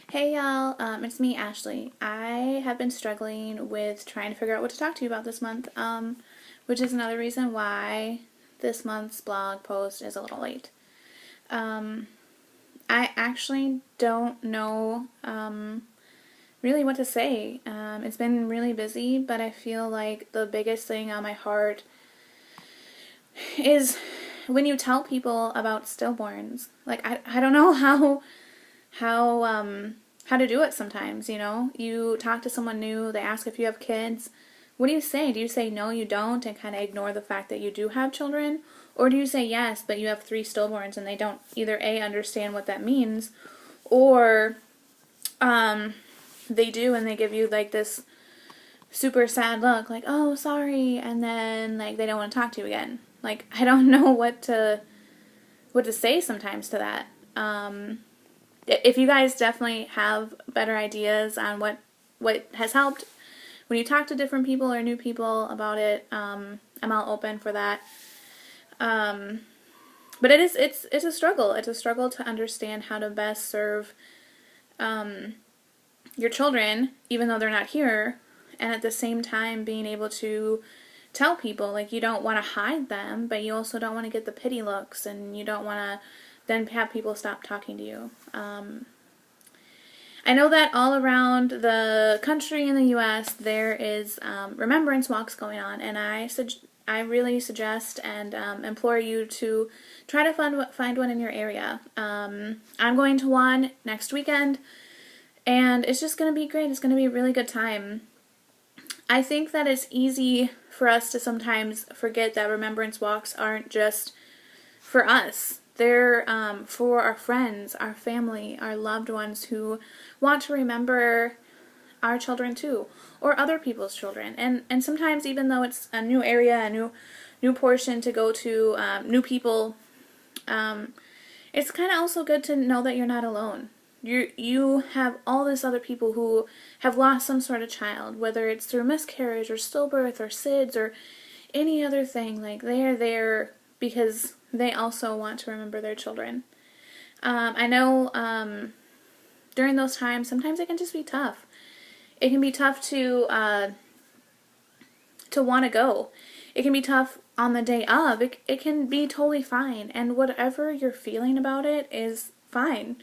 Hey y'all, it's me, Ashley. I have been struggling with trying to figure out what to talk to you about this month, which is another reason why this month's blog post is a little late. I actually don't know really what to say. It's been really busy, but I feel like the biggest thing on my heart is when you tell people about stillborns. Like, I don't know how to do it sometimes, you know? You talk to someone new, they ask if you have kids. What do you say? Do you say no, you don't, and kind of ignore the fact that you do have children? Or do you say yes, but you have 3 stillborns and they don't either A, understand what that means, or they do and they give you like this super sad look, like, oh, sorry, and then like they don't want to talk to you again. Like, I don't know what to say sometimes to that. If you guys definitely have better ideas on what has helped when you talk to different people or new people about it, I'm all open for that. But it's a struggle. It's a struggle to understand how to best serve your children, even though they're not here, and at the same time being able to tell people, like, you don't want to hide them, but you also don't want to get the pity looks, and you don't want to then have people stop talking to you. I know that all around the country in the U.S. there is remembrance walks going on, and I really suggest and implore you to try to find one in your area. I'm going to one next weekend, and it's just going to be great. It's going to be a really good time. I think that it's easy for us to sometimes forget that remembrance walks aren't just for us. They're for our friends, our family, our loved ones who want to remember our children too, or other people's children. And sometimes, even though it's a new area, a new portion to go to, new people, it's kind of also good to know that you're not alone. You have all these other people who have lost some sort of child, whether it's through miscarriage or stillbirth or SIDS or any other thing. Like, they are there because they also want to remember their children. I know during those times, sometimes it can just be tough. It can be tough to want to go. It can be tough on the day of. It can be totally fine, and whatever you're feeling about it is fine.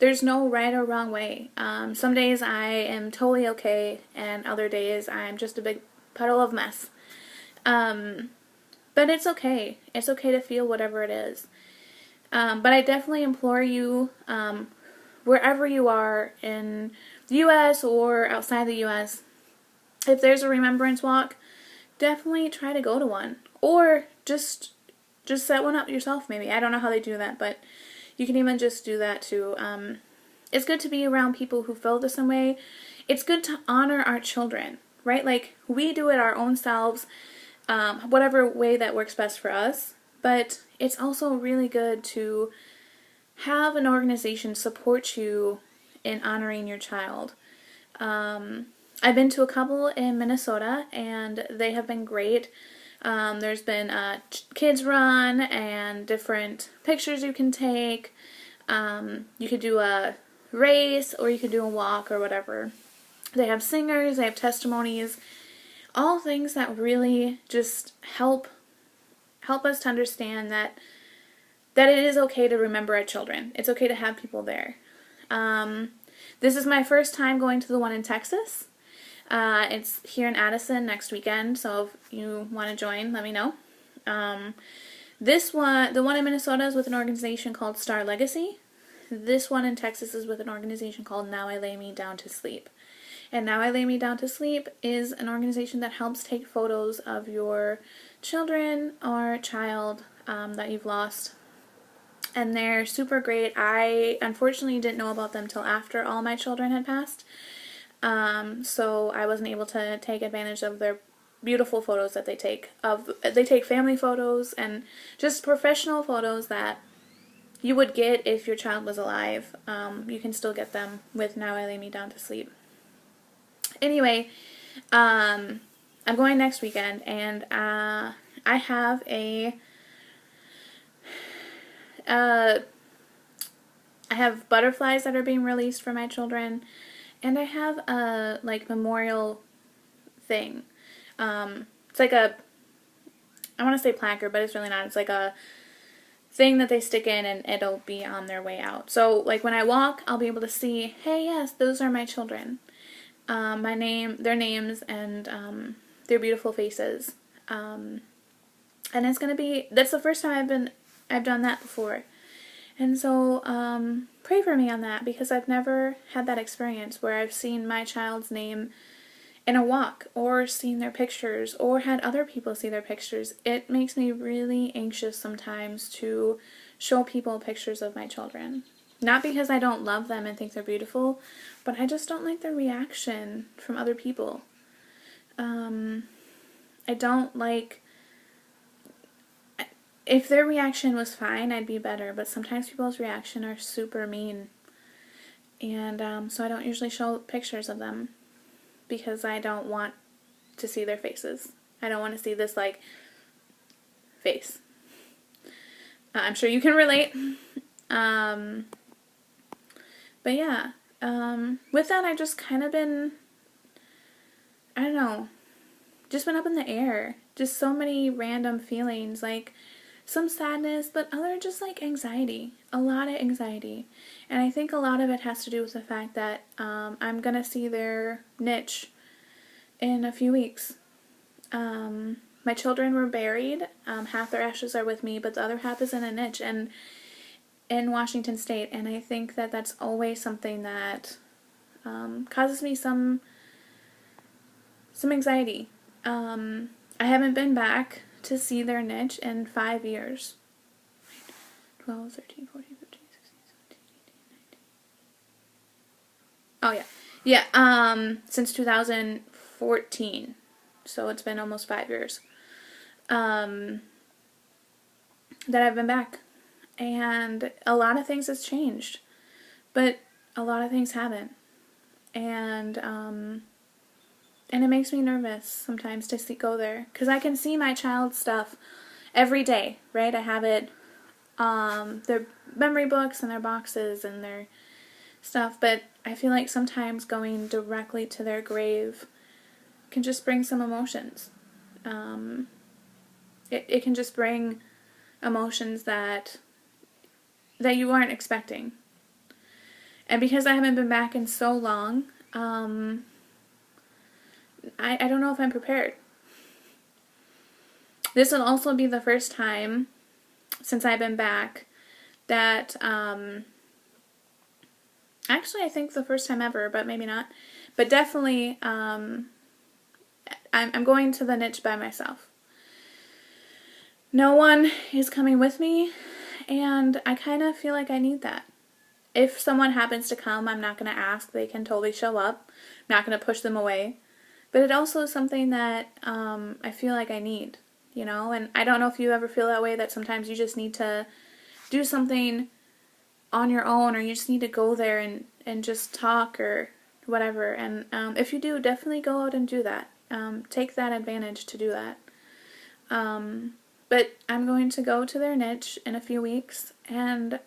There's no right or wrong way. Some days I am totally okay, and other days I'm just a big puddle of mess. But it's okay. It's okay to feel whatever it is. But I definitely implore you, wherever you are in the U.S. or outside the U.S., if there's a remembrance walk, definitely try to go to one. Or just set one up yourself, maybe. I don't know how they do that, but you can even just do that too. It's good to be around people who feel the same way. It's good to honor our children, right? Like, we do it our own selves, whatever way that works best for us. But it's also really good to have an organization support you in honoring your child. I've been to a couple in Minnesota, and they have been great. There's been a kids run and different pictures you can take. You could do a race, or you could do a walk, or whatever. They have singers, they have testimonies, all things that really just help us to understand that it is okay to remember our children. It's okay to have people there. This is my first time going to the one in Texas. It's here in Addison next weekend, so if you want to join, let me know. The one in Minnesota is with an organization called Star Legacy. This one in Texas is with an organization called Now I Lay Me Down to Sleep. And Now I Lay Me Down to Sleep is an organization that helps take photos of your children or child that you've lost. And they're super great. I unfortunately didn't know about them till after all my children had passed. So I wasn't able to take advantage of their beautiful photos that they take. They take family photos and just professional photos that you would get if your child was alive. You can still get them with Now I Lay Me Down to Sleep. Anyway, I'm going next weekend, and I have a I have butterflies that are being released for my children, and I have a like memorial thing. It's like a, I want to say placard, but it's really not. It's like a thing that they stick in and it'll be on their way out. So like when I walk, I'll be able to see, hey, yes, those are my children. Their names, and their beautiful faces. And it's going to be, that's the first time I've done that before. And so pray for me on that, because I've never had that experience where I've seen my child's name in a walk, or seen their pictures, or had other people see their pictures. It makes me really anxious sometimes to show people pictures of my children. Not because I don't love them and think they're beautiful, but I just don't like the reaction from other people. I don't like, if their reaction was fine, I'd be better, but sometimes people's reaction are super mean. And so I don't usually show pictures of them, because I don't want to see their faces. I don't want to see this, like, face. I'm sure you can relate. But yeah, with that, I've just kind of been, I don't know, just been up in the air. Just so many random feelings, like some sadness, but other just like anxiety. A lot of anxiety. And I think a lot of it has to do with the fact that I'm going to see their niche in a few weeks. My children were buried. Half their ashes are with me, but the other half is in a niche and in Washington State. And I think that that's always something that causes me some anxiety. I haven't been back to see their niche in 5 years. 12, 13, 14, 15, 16, 17, 18, 19. Oh, yeah. Yeah, since 2014. So it's been almost 5 years that I've been back. And a lot of things has changed. But a lot of things haven't. And it makes me nervous sometimes to go there. Because I can see my child's stuff every day, right? I have it, their memory books and their boxes and their stuff. But I feel like sometimes going directly to their grave can just bring some emotions. It can just bring emotions that you aren't expecting. And because I haven't been back in so long, I don't know if I'm prepared. This will also be the first time since I've been back that, actually I think the first time ever, but maybe not. But definitely, I'm going to the niche by myself. No one is coming with me, and I kind of feel like I need that. If someone happens to come, I'm not going to ask. They can totally show up. I'm not going to push them away. But it also is something that I feel like I need, you know? And I don't know if you ever feel that way, that sometimes you just need to do something on your own, or you just need to go there and just talk or whatever. And if you do, definitely go out and do that. Take that advantage to do that. But I'm going to go to their niche in a few weeks, and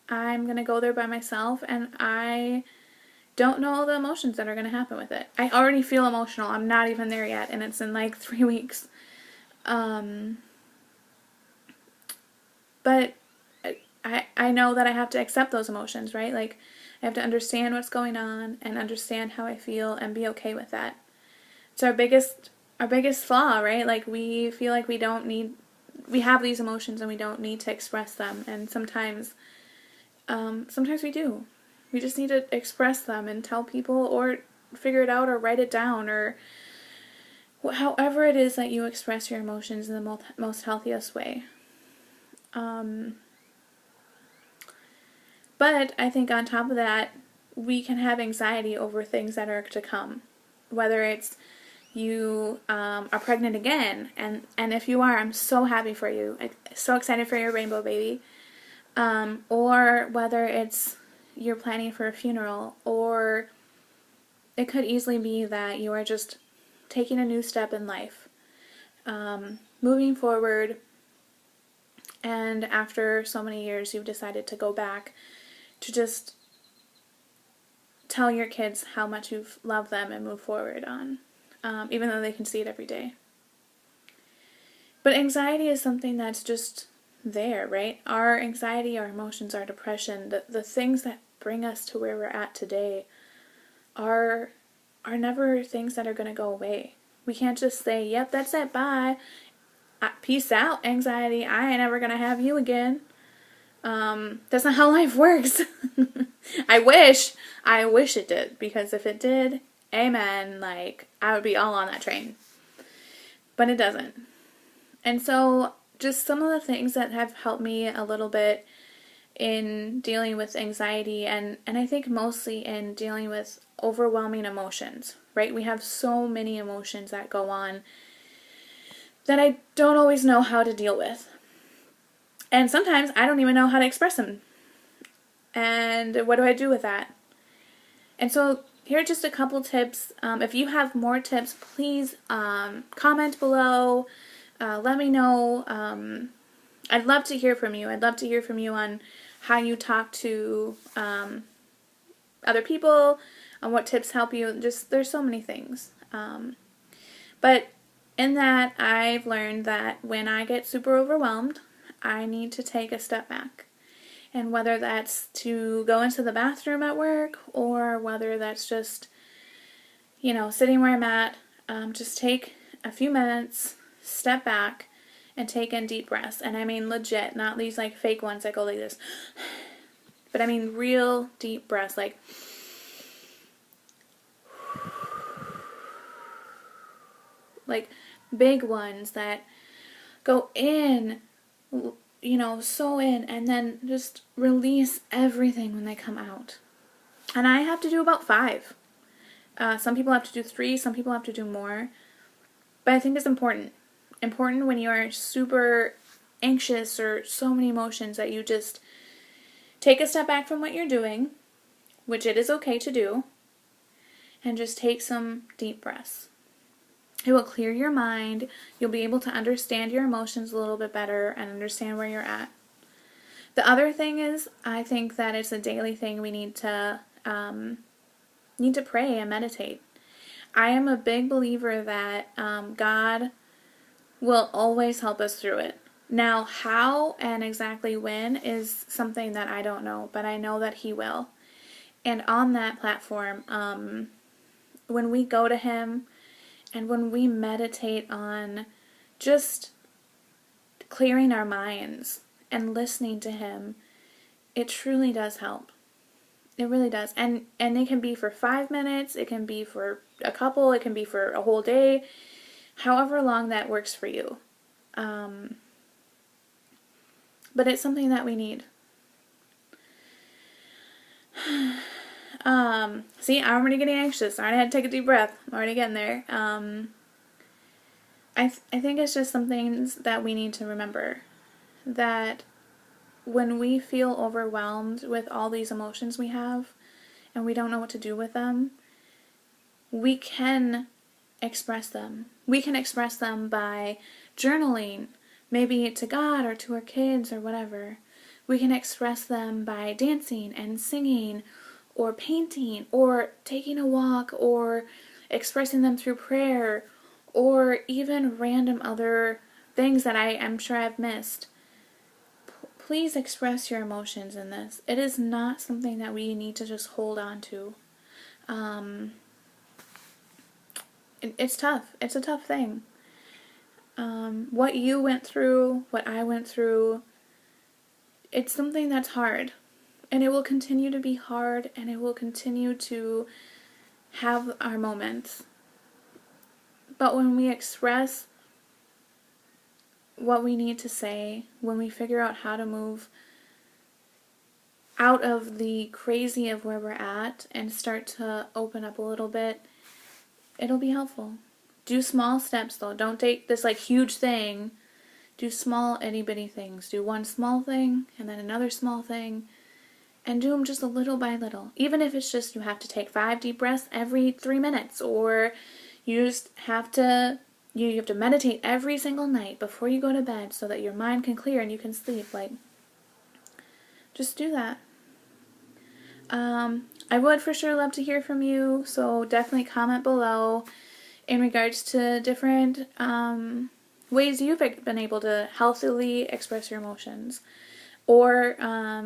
I'm going to go there by myself, and I don't know the emotions that are going to happen with it. I already feel emotional. I'm not even there yet, and it's in like 3 weeks. But I know that I have to accept those emotions, right? Like, I have to understand what's going on and understand how I feel and be okay with that. It's our biggest flaw, right? Like, we feel like we have these emotions and we don't need to express them, and sometimes we do. We just need to express them and tell people, or figure it out, or write it down, or however it is that you express your emotions in the most healthiest way. But I think on top of that, we can have anxiety over things that are to come. Whether it's you are pregnant again, and if you are, I'm so happy for you. I'm so excited for your rainbow baby. Or whether it's you're planning for a funeral, or it could easily be that you are just taking a new step in life, moving forward, and after so many years you've decided to go back to just tell your kids how much you've loved them and move forward on, even though they can see it every day. But anxiety is something that's just there, right? Our anxiety, our emotions, our depression, the things that bring us to where we're at today are never things that are going to go away. We can't just say, yep, that's it, bye. Peace out, anxiety. I ain't ever going to have you again. That's not how life works. I wish it did, because if it did, amen, like, I would be all on that train. But it doesn't. And so, just some of the things that have helped me a little bit in dealing with anxiety, and I think mostly in dealing with overwhelming emotions, right? We have so many emotions that go on that I don't always know how to deal with. And sometimes I don't even know how to express them. And what do I do with that? And so here are just a couple tips. If you have more tips, please comment below. Let me know. I'd love to hear from you. I'd love to hear from you on how you talk to other people, on what tips help you. Just, there's so many things. But in that, I've learned that when I get super overwhelmed, I need to take a step back. And whether that's to go into the bathroom at work, or whether that's just, sitting where I'm at, just take a few minutes, step back, and take in deep breaths. And I mean legit, not these like fake ones that go like this. But I mean real deep breaths, like big ones that go in, so in, and then just release everything when they come out. And I have to do about 5. Some people have to do 3, some people have to do more. But I think it's important. Important when you are super anxious or so many emotions that you just take a step back from what you're doing, which it is okay to do, and just take some deep breaths. It will clear your mind. You'll be able to understand your emotions a little bit better and understand where you're at. The other thing is, I think that it's a daily thing we need to pray and meditate. I am a big believer that God will always help us through it. Now, how and exactly when is something that I don't know, but I know that He will. And on that platform, when we go to Him and when we meditate on just clearing our minds and listening to Him, it truly does help. It really does. And it can be for 5 minutes, it can be for a couple, it can be for a whole day, however long that works for you. But it's something that we need. See, I'm already getting anxious. I already had to take a deep breath. I'm already getting there. I think it's just some things that we need to remember. That when we feel overwhelmed with all these emotions we have, and we don't know what to do with them, we can express them. We can express them by journaling, maybe to God or to our kids or whatever. We can express them by dancing and singing, or painting, or taking a walk, or expressing them through prayer, or even random other things that I am sure I've missed. Please express your emotions in this. It is not something that we need to just hold on to. It's tough. It's a tough thing. What you went through, what I went through, it's something that's hard. And it will continue to be hard, and it will continue to have our moments. But when we express what we need to say, when we figure out how to move out of the crazy of where we're at and start to open up a little bit, it'll be helpful. Do small steps though. Don't take this like huge thing. Do small itty bitty things. Do one small thing and then another small thing, and do them just a little by little. Even if it's just you have to take 5 deep breaths every 3 minutes, or you just have to you have to meditate every single night before you go to bed so that your mind can clear and you can sleep. Like, just do that. I would for sure love to hear from you, so definitely comment below in regards to different ways you've been able to healthily express your emotions, or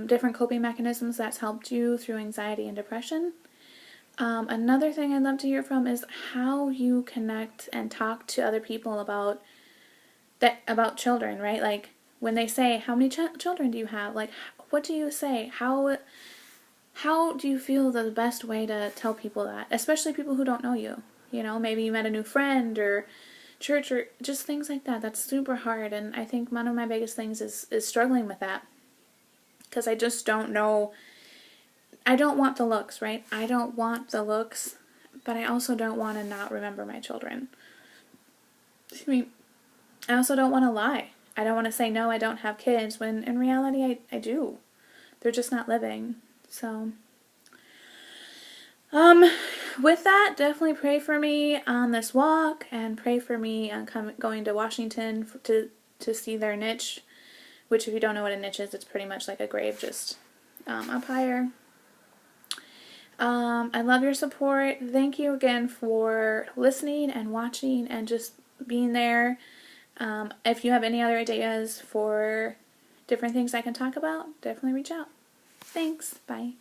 different coping mechanisms that's helped you through anxiety and depression. Another thing I'd love to hear from is how you connect and talk to other people about children, right? Like when they say, how many children do you have? Like, what do you say? How do you feel the best way to tell people that? Especially people who don't know you. You know, maybe you met a new friend or church or just things like that. That's super hard, and I think one of my biggest things is struggling with that. Because I just don't know. I don't want the looks, right? I don't want the looks, but I also don't want to not remember my children. Excuse me. I also don't want to lie. I don't want to say, no, I don't have kids, when in reality I do. They're just not living. So, with that, definitely pray for me on this walk, and pray for me on going to Washington to see their niche, which if you don't know what a niche is, it's pretty much like a grave just up higher. I love your support. Thank you again for listening and watching and just being there. If you have any other ideas for different things I can talk about, definitely reach out. Thanks. Bye.